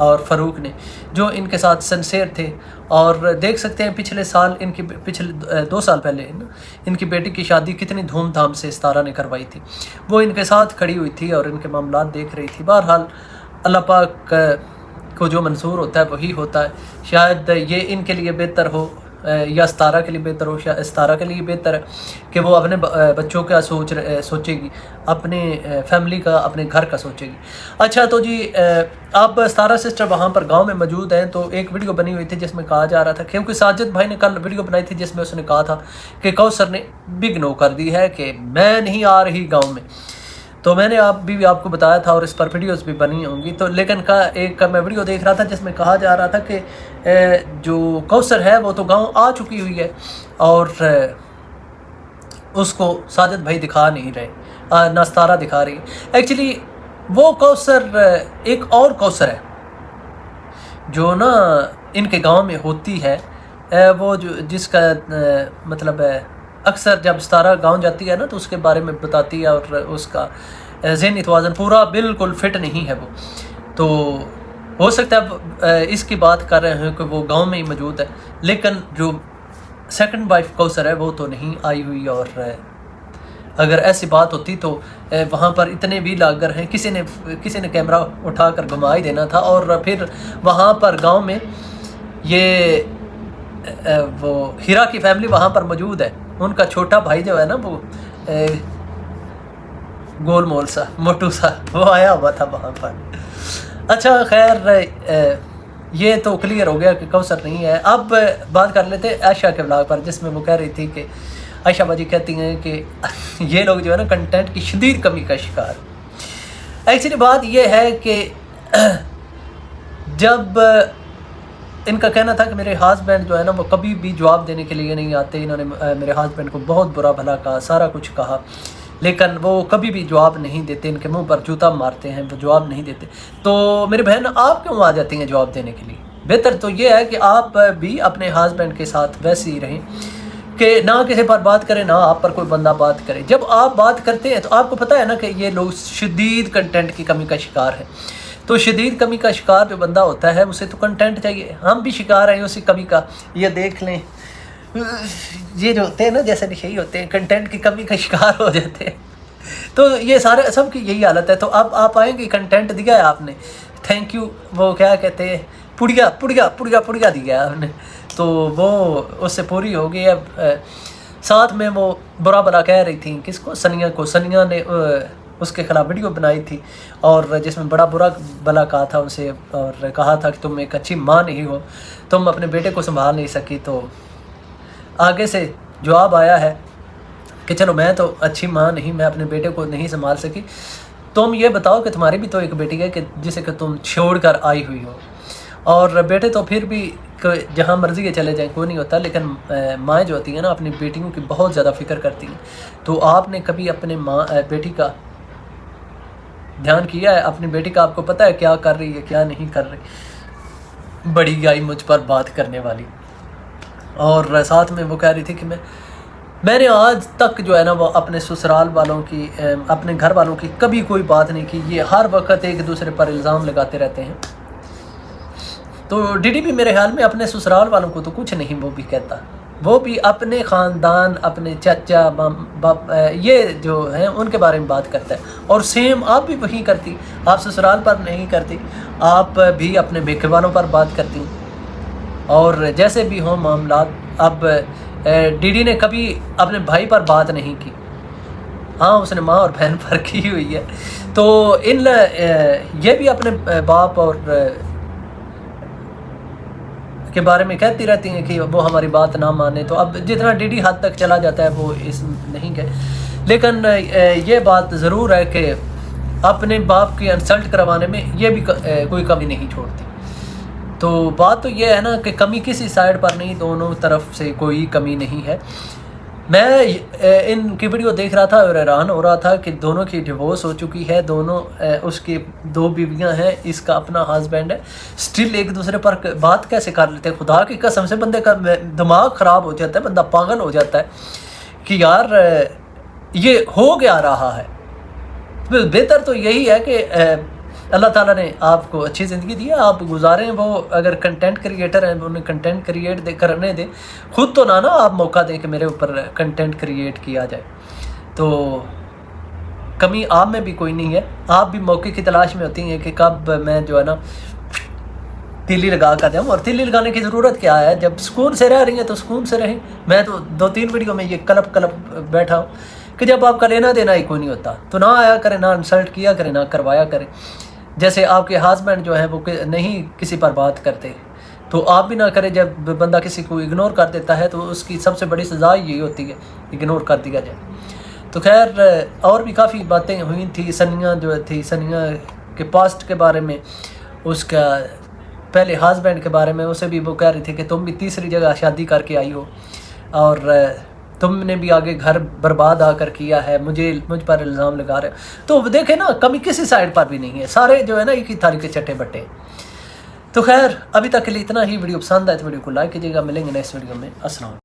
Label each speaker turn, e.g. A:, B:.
A: اور فاروق نے، جو ان کے ساتھ سنسیئر تھے. اور دیکھ سکتے ہیں پچھلے 2 سال پہلے ان کی بیٹی کی شادی کتنی دھوم دھام سے ستارہ نے کروائی تھی. وہ ان کے ساتھ کھڑی ہوئی تھی اور ان کے معاملات دیکھ رہی تھی. بہرحال اللہ پاک کو جو منظور ہوتا ہے وہی ہوتا ہے. شاید یہ ان کے لیے بہتر ہو یا ستارہ کے لیے بہتر ہو. ستارہ کے لیے بہتر ہے کہ وہ اپنے بچوں کا سوچے گی، اپنے فیملی کا، اپنے گھر کا سوچے گی. اچھا تو جی اب ستارہ سسٹر وہاں پر گاؤں میں موجود ہیں. تو ایک ویڈیو بنی ہوئی تھی جس میں کہا جا رہا تھا، کیونکہ ساجد بھائی نے کل ویڈیو بنائی تھی جس میں اس نے کہا تھا کہ کوثر نے بگ نو کر دی ہے کہ میں نہیں آ رہی گاؤں میں. تو میں نے آپ کو بتایا تھا اور اس پر ویڈیوز بھی بنی ہوں گی. تو لیکن ایک میں ویڈیو دیکھ رہا تھا جس میں کہا جا رہا تھا کہ جو کوثر ہے وہ تو گاؤں آ چکی ہوئی ہے اور اس کو ساجد بھائی دکھا نہیں رہے، نہ ستارہ دکھا رہی ہے. ایکچولی وہ کوثر ایک اور کوثر ہے جو نا ان کے گاؤں میں ہوتی ہے. وہ جس کا مطلب ہے اکثر جب ستارہ گاؤں جاتی ہے نا تو اس کے بارے میں بتاتی ہے اور اس کا ذہنی توازن پورا بالکل فٹ نہیں ہے وہ. تو ہو سکتا ہے اس کی بات کر رہے ہیں کہ وہ گاؤں میں ہی موجود ہے، لیکن جو سیکنڈ وائف کوثر ہے وہ تو نہیں آئی ہوئی. اور اگر ایسی بات ہوتی تو وہاں پر اتنے بھی لاگر ہیں، کسی نے کیمرہ اٹھا کر گھما ہی دینا تھا. اور پھر وہاں پر گاؤں میں یہ وہ ہیرا کی فیملی وہاں پر موجود ہے. ان کا چھوٹا بھائی جو ہے نا وہ گول مول سا موٹو سا وہ آیا ہوا تھا وہاں پر. اچھا خیر یہ تو کلیئر ہو گیا کہ کوثر نہیں ہے. اب بات کر لیتے عائشہ کے ولاگ پر جس میں وہ کہہ رہی تھی کہ عائشہ باجی کہتی ہیں کہ یہ لوگ جو ہے نا کنٹینٹ کی شدید کمی کا شکار. ایکچولی بات یہ ہے کہ جب ان کا کہنا تھا کہ میرے ہسبینڈ جو ہے نا وہ کبھی بھی جواب دینے کے لیے نہیں آتے. انہوں نے میرے ہسبینڈ کو بہت برا بھلا کہا، سارا کچھ کہا، لیکن وہ کبھی بھی جواب نہیں دیتے. ان کے منہ پر جوتا مارتے ہیں، وہ جواب نہیں دیتے. تو میری بہن آپ کیوں آ جاتی ہیں جواب دینے کے لیے؟ بہتر تو یہ ہے کہ آپ بھی اپنے ہسبینڈ کے ساتھ ویسے ہی رہیں کہ نہ کسی پر بات کریں، نہ آپ پر کوئی بندہ بات کرے. جب آپ بات کرتے ہیں تو آپ کو پتہ ہے نا کہ یہ لوگ شدید کنٹینٹ کی کمی کا شکار ہیں. تو شدید کمی کا شکار جو بندہ ہوتا ہے اسے تو کنٹینٹ چاہیے. ہم بھی شکار ہیں اسی کمی کا. یہ دیکھ لیں یہ جو ہوتے ہیں نا جیسے نشئی ہوتے ہیں، کنٹینٹ کی کمی کا شکار ہو جاتے ہیں. تو یہ سارے سب کی یہی حالت ہے. تو اب آپ آئیں گے کنٹینٹ دیا ہے آپ نے، تھینک یو، وہ کیا کہتے ہیں، پڑیا دیا ہے آپ نے، تو وہ اس سے پوری ہو گئی. اب ساتھ میں وہ برا بلا کہہ رہی تھیں کس کو، سنیا نے اس کے خلاف ویڈیو بنائی تھی اور جس میں بڑا برا بلا کہا تھا اسے اور کہا تھا کہ تم ایک اچھی ماں نہیں ہو، تم اپنے بیٹے کو سنبھال نہیں سکی. تو آگے سے جواب آیا ہے کہ چلو میں تو اچھی ماں نہیں، میں اپنے بیٹے کو نہیں سنبھال سکی. تم یہ بتاؤ کہ تمہاری بھی تو ایک بیٹی ہے کہ جسے کہ تم چھوڑ کر آئی ہوئی ہو، اور بیٹے تو پھر بھی جہاں مرضی کے چلے جائیں کوئی نہیں ہوتا، لیکن مائیں جو ہوتی ہیں نا اپنی بیٹیوں کی بہت زیادہ فکر کرتی ہیں. تو آپ نے کبھی اپنے بیٹی کا دھیان کیا ہے؟ اپنی بیٹی کا آپ کو پتہ ہے کیا کر رہی ہے کیا نہیں کر رہی؟ بڑی گائی مجھ پر بات کرنے والی. اور ساتھ میں وہ کہہ رہی تھی کہ میں نے آج تک جو ہے نا وہ اپنے سسرال والوں کی، اپنے گھر والوں کی کبھی کوئی بات نہیں کی. یہ ہر وقت ایک دوسرے پر الزام لگاتے رہتے ہیں. تو ڈیڈی بھی میرے خیال میں اپنے سسرال والوں کو تو کچھ نہیں وہ بھی کہتا، وہ بھی اپنے خاندان، اپنے چچا باپ یہ جو ہیں ان کے بارے میں بات کرتا ہے. اور سیم آپ بھی وہی کرتی، آپ سسرال پر نہیں کرتی، آپ بھی اپنے بیکے والوں پر بات کرتی. اور جیسے بھی ہوں معاملات، اب ڈیڈی نے کبھی اپنے بھائی پر بات نہیں کی، ہاں اس نے ماں اور بہن پر کی ہوئی ہے. تو یہ بھی اپنے باپ اور کے بارے میں کہتی رہتی ہیں کہ وہ ہماری بات نہ مانے. تو اب جتنا ڈیڈی حد تک چلا جاتا ہے وہ اس نہیں کہ، لیکن یہ بات ضرور ہے کہ اپنے باپ کی انسلٹ کروانے میں یہ بھی کوئی کمی نہیں چھوڑتی. تو بات تو یہ ہے نا کہ کمی کسی سائڈ پر نہیں، دونوں طرف سے کوئی کمی نہیں ہے. میں ان کی ویڈیو دیکھ رہا تھا اور حیران ہو رہا تھا کہ دونوں کی ڈیورس ہو چکی ہے، دونوں اس کی 2 بیویاں ہیں، اس کا اپنا ہسبینڈ ہے، سٹل ایک دوسرے پر بات کیسے کر لیتے ہیں؟ خدا کی قسم سے بندے کا دماغ خراب ہو جاتا ہے، بندہ پاگل ہو جاتا ہے کہ یار یہ ہو گیا رہا ہے. بہتر تو یہی ہے کہ اللہ تعالیٰ نے آپ کو اچھی زندگی دی ہے، آپ گزاریں، وہ اگر کنٹینٹ کریٹر ہیں انہیں کنٹینٹ کریٹ کرنے دیں، خود تو نہ آپ موقع دیں کہ میرے اوپر کنٹینٹ کریٹ کیا جائے. تو کمی آپ میں بھی کوئی نہیں ہے، آپ بھی موقع کی تلاش میں ہوتی ہیں کہ کب میں جو ہے نا تیلی لگا کر جاؤں. اور تیلی لگانے کی ضرورت کیا ہے؟ جب سکون سے رہ رہی ہیں تو سکون سے رہیں. میں تو 2-3 ویڈیو میں یہ کلپ بیٹھا ہوں کہ جب آپ کا لینا دینا ہی کوئی نہیں ہوتا تو نہ آیا کریں، نہ انسلٹ کیا کریں، نہ کروایا کریں. جیسے آپ کے ہسبینڈ جو ہیں وہ نہیں کسی پر بات کرتے تو آپ بھی نہ کریں. جب بندہ کسی کو اگنور کر دیتا ہے تو اس کی سب سے بڑی سزا یہی ہوتی ہے، اگنور کر دیا جائے. تو خیر اور بھی کافی باتیں ہوئی تھیں. سنیا جو تھی، سنیا کے پاسٹ کے بارے میں، اس کا پہلے ہسبینڈ کے بارے میں، اسے بھی وہ کہہ رہی تھی کہ تم بھی تیسری جگہ شادی کر کے آئی ہو اور تم نے بھی آگے گھر برباد آ کر کیا ہے، مجھ پر الزام لگا رہے ہو. تو دیکھیں نا، کمی کسی سائڈ پر بھی نہیں ہے، سارے جو ہے نا ایک ہی تھالی کے چٹے بٹے. تو خیر ابھی تک کے لیے اتنا ہی. ویڈیو پسند آئے تو ویڈیو کو لائک کیجیے گا. ملیں گے نیکسٹ ویڈیو میں. السلام علیکم.